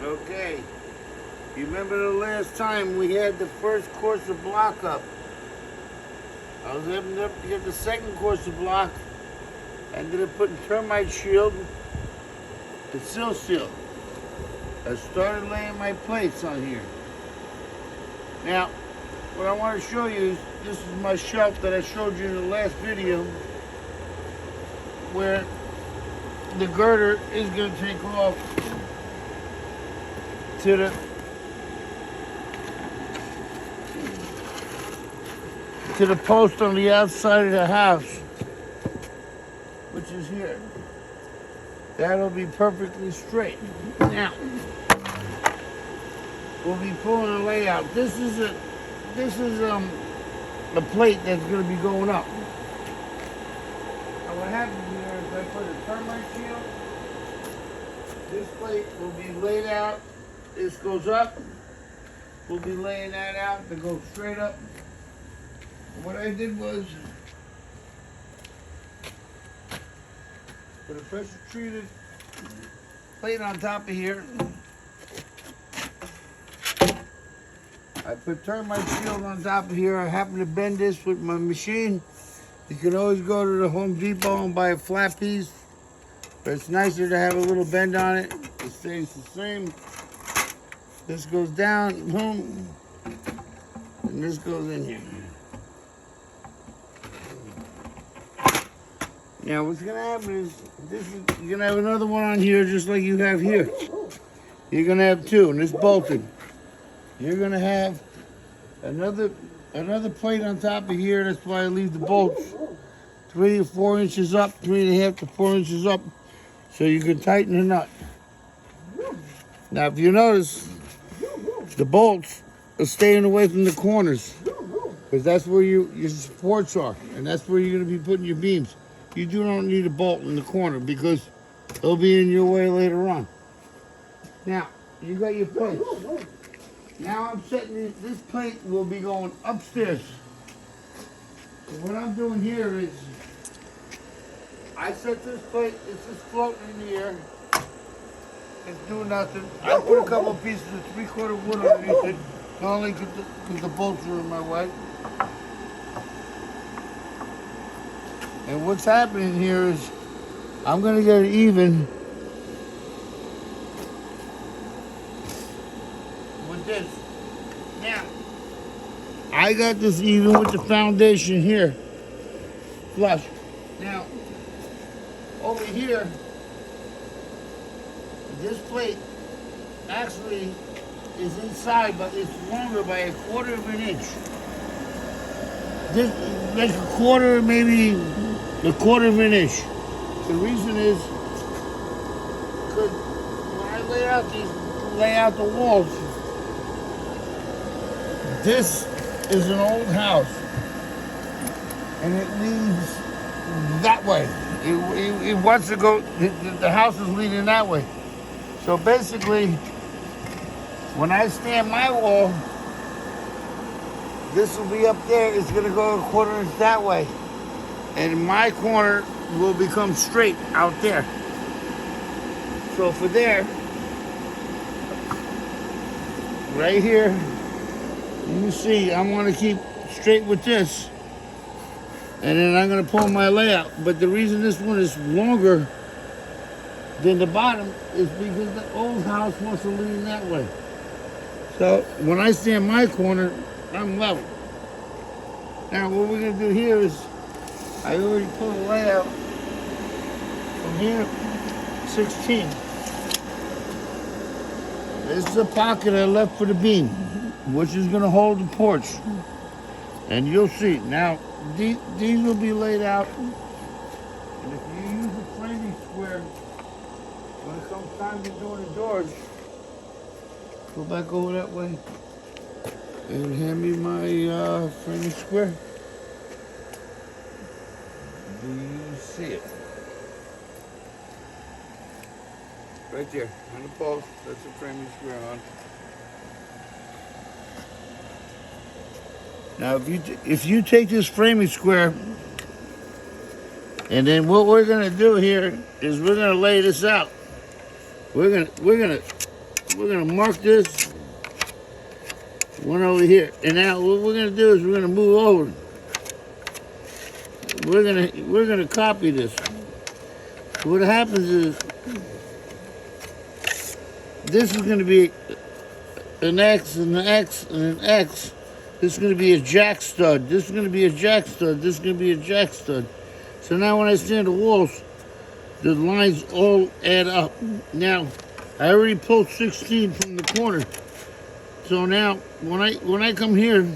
Okay, you remember the last time we had the first course of block up? I was able to get the second course of block. I ended up putting termite shield to sill seal. I started laying my plates on here. Now, what I want to show you is this is my shelf that I showed you in the last video where the girder is going to take off to the post on the outside of the house, which is here. That'll be perfectly straight. Now, we'll be pulling a layout. This is a plate that's going to be going up. Now what happens here is I put a termite shield. This plate will be laid out. This goes up. We'll be laying that out to go straight up. What I did was put a pressure treated plate on top of here. I put termite shield on top of here. I happen to bend this with my machine. You can always go to the Home Depot and buy a flat piece, but it's nicer to have a little bend on it. It stays the same. This goes down, boom, and this goes in here. Now what's gonna happen is you're gonna have another one on here just like you have here. You're gonna have two, and it's bolted. You're gonna have another plate on top of here. That's why I leave the bolts 3 to 4 inches up, 3.5 to 4 inches up, so you can tighten the nut. Now, if you notice, the bolts are staying away from the corners, because that's where your supports are, and that's where you're gonna be putting your beams. You don't need a bolt in the corner because it'll be in your way later on. Now, you got your plates. Now I'm setting this plate will be going upstairs. So what I'm doing here is I set this plate, it's just floating in the air. It's doing nothing. I put a couple of pieces of 3/4 wood underneath it, not only because the bolts are in my way. And what's happening here is I'm going to get it even with this. Now, I got this even with the foundation here, flush. Now, over here, this plate actually is inside, but it's longer by 1/4 of an inch. This, like a quarter, maybe a 1/4 of an inch. The reason is because when I lay out the walls, this is an old house, and it leads that way. It wants to go. The house is leading that way. So basically, when I stand my wall, this will be up there. It's going to go 1/4 inch that way, and my corner will become straight out there. So for there, right here, you can see I'm going to keep straight with this, and then I'm going to pull my layout. But the reason this one is longer than the bottom is because the old house wants to lean that way. So when I stand my corner, I'm level. Now what we're going to do here is I already pulled the layout from here, 16. This is a pocket I left for the beam, which is going to hold the porch. And you'll see. Now, these will be laid out. And if you use a framing square, when it comes time to doing the doors, go back over that way and hand me my framing square. Do you see it? Right there, on the post. That's a framing square on. Now, if you take this framing square, and then what we're gonna do here is we're gonna lay this out. We're gonna gonna mark this one over here. And now what we're gonna do is we're gonna move over. We're gonna copy this. What happens is this is gonna be an X and an X and an X. This is gonna be a jack stud. This is gonna be a jack stud. This is gonna be a jack stud. So now when I stand the walls, the lines all add up. Now, I already pulled 16 from the corner. So now, when I come here,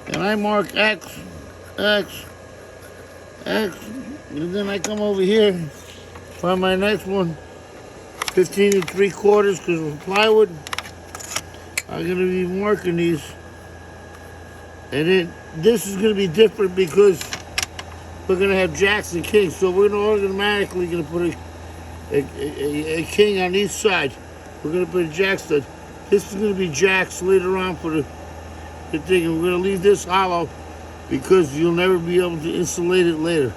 and I mark X, X, X, and then I come over here, find my next one, 15 3/4, because of plywood. I'm gonna be marking these. And then this is gonna be different because we're gonna have jacks and kings. So we're automatically gonna put a king on each side. We're gonna put a jack stud. This is gonna be jacks later on for the thing. And we're gonna leave this hollow because you'll never be able to insulate it later.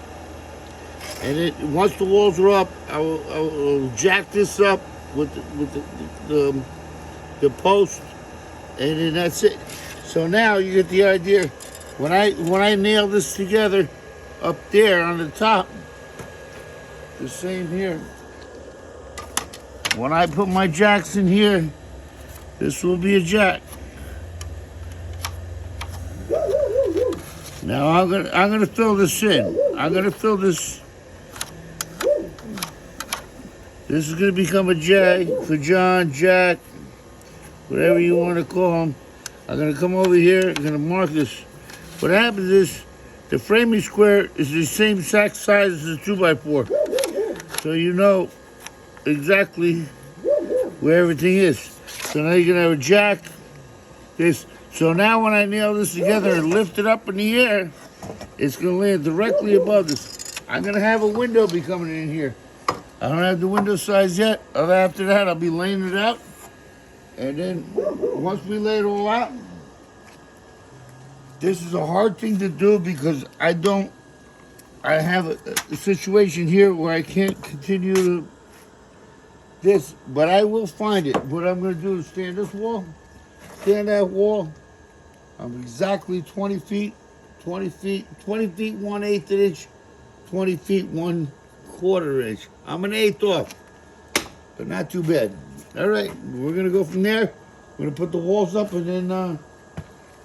And then once the walls are up, I will jack this up with the post, and then that's it. So now you get the idea. When I nail this together up there on the top, the same here. When I put my jacks in here, this will be a jack. Now I'm gonna fill this in. I'm gonna fill this. This is gonna become a J for John, Jack, whatever you want to call them. I'm gonna come over here. I'm gonna mark this. What happens is the framing square is the same exact size as the 2x4, so you know exactly where everything is. So now you're gonna have a jack. This. So now when I nail this together and lift it up in the air, it's gonna land directly above this. I'm gonna have a window be coming in here. I don't have the window size yet. After that, I'll be laying it out. And then once we lay it all out, this is a hard thing to do because I have a situation here where I can't continue to this, but I will find it. What I'm gonna do is stand this wall, stand that wall. I'm exactly 20 feet, 20 feet, 20 feet 1/8 inch, 20 feet 1/4 inch. I'm an 1/8 off, but not too bad. All right, we're gonna go from there. We're gonna put the walls up, and then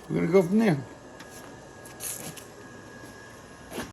we're gonna go from there.